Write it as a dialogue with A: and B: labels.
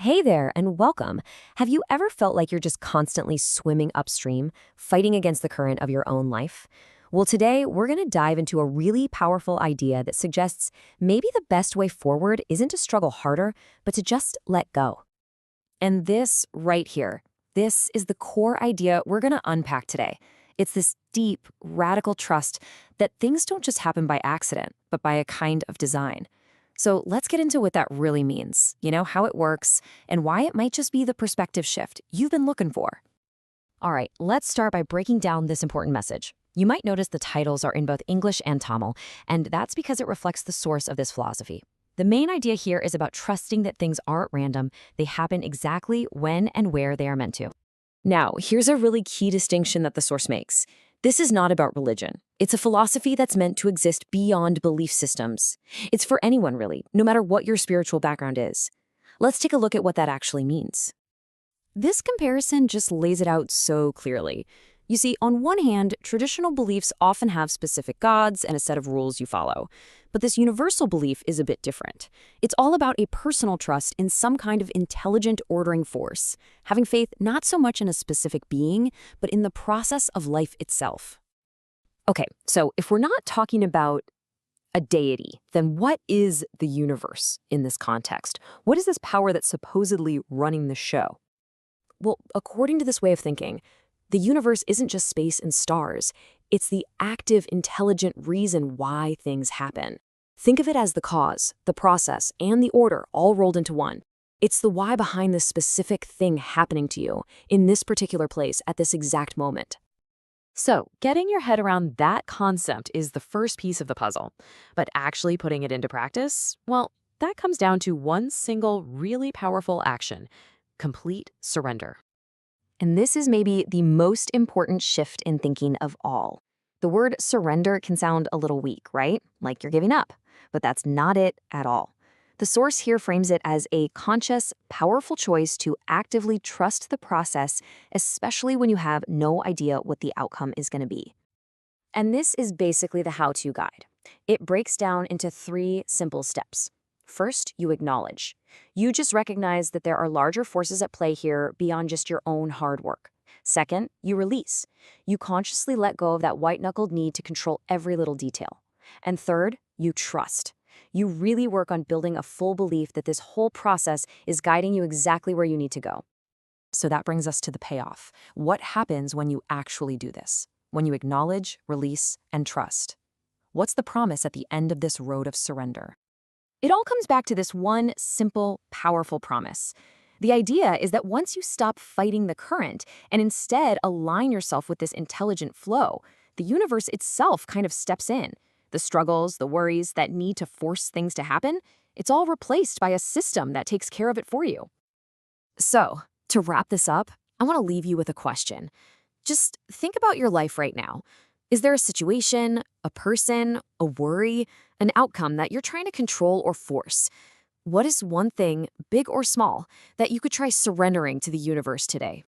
A: Hey there, and welcome. Have you ever felt like you're just constantly swimming upstream, fighting against the current of your own life? Well, today we're going to dive into a really powerful idea that suggests maybe the best way forward isn't to struggle harder, but to just let go. And this right here, this is the core idea we're going to unpack today. It's this deep, radical trust that things don't just happen by accident, but by a kind of design. So let's get into what that really means, how it works, and why it might just be the perspective shift you've been looking for. All right, let's start by breaking down this important message. You might notice the titles are in both English and Tamil, and that's because it reflects the source of this philosophy. The main idea here is about trusting that things aren't random, they happen exactly when and where they are meant to. Now, here's a really key distinction that the source makes. This is not about religion. It's a philosophy that's meant to exist beyond belief systems. It's for anyone, really, no matter what your spiritual background is. Let's take a look at what that actually means. This comparison just lays it out so clearly. You see, on one hand, traditional beliefs often have specific gods and a set of rules you follow. But this universal belief is a bit different. It's all about a personal trust in some kind of intelligent ordering force, having faith not so much in a specific being, but in the process of life itself. Okay, so if we're not talking about a deity, then what is the universe in this context? What is this power that's supposedly running the show? Well, according to this way of thinking, the universe isn't just space and stars. It's the active, intelligent reason why things happen. Think of it as the cause, the process, and the order all rolled into one. It's the why behind this specific thing happening to you in this particular place at this exact moment. So, getting your head around that concept is the first piece of the puzzle. But actually putting it into practice, well, that comes down to one single really powerful action: complete surrender. And this is maybe the most important shift in thinking of all. The word surrender can sound a little weak, right? Like you're giving up. But that's not it at all. The source here frames it as a conscious, powerful choice to actively trust the process, especially when you have no idea what the outcome is going to be. And this is basically the how-to guide. It breaks down into 3 simple steps. First, you acknowledge. You just recognize that there are larger forces at play here beyond just your own hard work. Second, you release. You consciously let go of that white-knuckled need to control every little detail. And third, you trust. You really work on building a full belief that this whole process is guiding you exactly where you need to go. So that brings us to the payoff. What happens when you actually do this? When you acknowledge, release, and trust? What's the promise at the end of this road of surrender? It all comes back to this one simple, powerful promise. The idea is that once you stop fighting the current and instead align yourself with this intelligent flow, the universe itself kind of steps in. The struggles, the worries that need to force things to happen, it's all replaced by a system that takes care of it for you. So, to wrap this up, I want to leave you with a question. Just think about your life right now. Is there a situation, a person, a worry, an outcome that you're trying to control or force? What is one thing, big or small, that you could try surrendering to the universe today?